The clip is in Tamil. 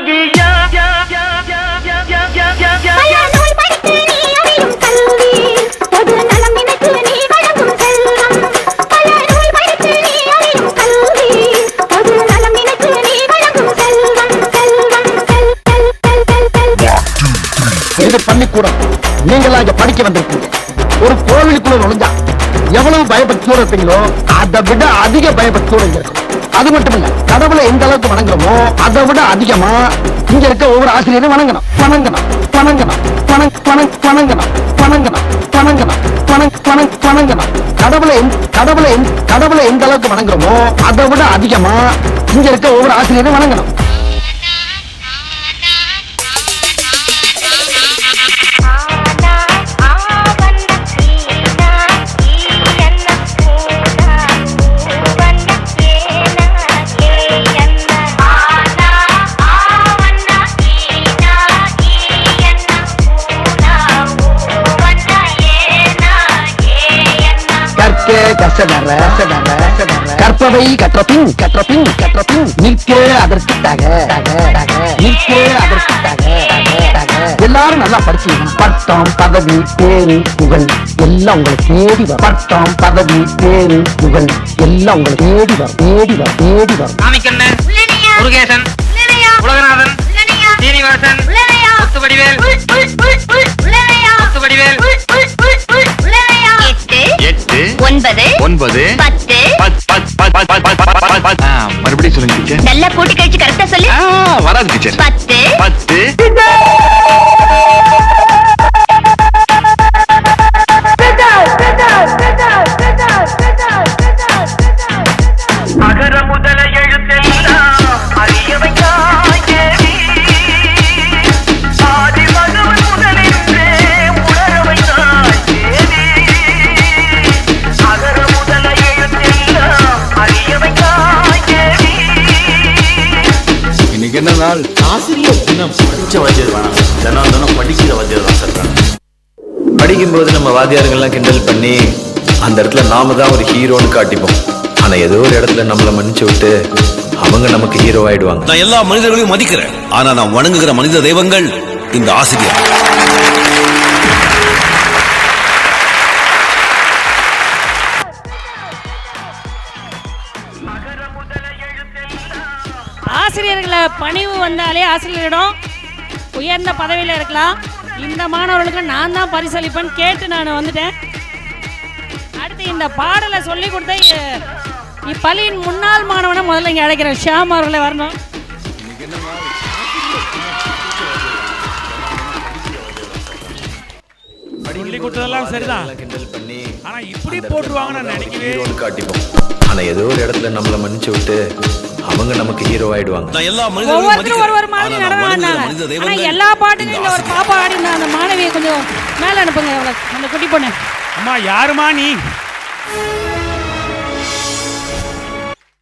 சங்கியா இது பள்ளிக்கூடம். நீங்களா இங்க படிக்க வந்திருக்கீங்க. ஒரு கோவிலுக்குள்ள நுழைஞ்சா எவ்வளவு பயபக்தியோட இருப்பீங்களோ அதை விட அதிக பயபக்தியோட இருக்கும். அது மட்டும் இல்ல, கடவுளை எந்த அளவுக்கு வணங்குறோமோ அதை விட அதிகமா இங்க இருக்க ஒவ்வொரு ஆசிரியரும் வணங்கணும் வணங்கணும் வணங்கணும் வணங்கணும் வணங்கணும் வணங்கணும் வணங்கணும். கடவுளை எந்த அளவுக்கு வணங்குறோமோ அதை விட அதிகமா இங்க இருக்க ஒவ்வொரு ஆசிரியரும் வணங்கணும். கற்பவை கற்றபின் நிற்க அதற்காக எல்லாரும் நல்லா படிச்சீங்க. பட்டம் பதவி பேரு புகழ் எல்லாம் உங்களை தேடி வரும். பட்டம் பதவி பேரு புகழ் எல்லாம் உங்களை தேடி வரும் தேடி வரும் தேடி வரும். சாமிக்கண்ணன், முருகேசன், உலகநாதன், சீனிவாசன், முத்துவடிவேல், முத்துவடிவேல். 8 மறுபடியும் சொல்லுங்க டீச்சர். நல்லா கூட்டி கழிச்சு கரெக்டா சொல்லு. வராது டீச்சர். 10 அகர முதல எழுத்தெல்லாம் அறியவையாய் தேவி ஆதி பகவன் முதலின்றே உணரவையாய் தேவி அகர முதல எழுத்தெல்லாம் அறியவையாய் தேவி. இன்னைக்கு என்ன நாள்? ஆசிரியர் தினம். படிச்ச வாத்தியார் வேணாம், தினம் படிக்கிற வாத்தியார் தான் சார். படிக்கும்போது நம்ம வாத்தியாருங்கெல்லாம் கிண்டல் பண்ணி அந்த இடத்துல நாம தான் ஒரு ஹீரோன்னு காட்டிப்போம். ஆனா ஏதோ ஒரு இடத்துல நம்மள மன்னிச்சு விட்டு அவங்க நமக்கு ஹீரோ ஆயிடுவாங்க. நான் எல்லா மனிதர்களையும் மதிக்கிறேன். ஆனா நான் வணங்குகிற மனித தெய்வங்கள் இந்த ஆசிரியர். ஆசிரியர்களை பணிவு வந்தாலே ஆசிரியரிடம் உயர்ந்த பதவியில் இருக்கலாம். இந்த மாணவர்களுக்கு நான் தான் பரிசளிப்பேன் கேட்டு நான் வந்துட்டேன். அடுத்து இந்த பாடலை சொல்லி கொடுத்த இப்பள்ளியின் முன்னாள் மாணவனை முதல்ல இங்கே அழைக்கிறேன். ஷியாம் அவர்களை வரணும். சொல்லி கொடுத்ததெல்லாம் சரிதான், கிண்டல் பண்ணி ஆனா இப்படி போட்டுருவாங்க நான் நினைக்கவே காட்டிப்போம். ஆனா ஏதோ ஒரு இடத்துல நம்மள மன்னிச்சு விட்டு அவங்க நமக்கு ஹீரோ ஆயிடுவாங்க. நான் எல்லா ஒவ்வொருத்தரும் ஒரு மாதிரி நடனாங்க. ஆனா எல்லா பாட்டுக்கும் இந்த ஒரு பாப்பா ஆடி அந்த மாணவியை கொஞ்சம் மேல அனுப்புங்க. அந்த குட்டி பொண்ணு. அம்மா யாருமா நீ?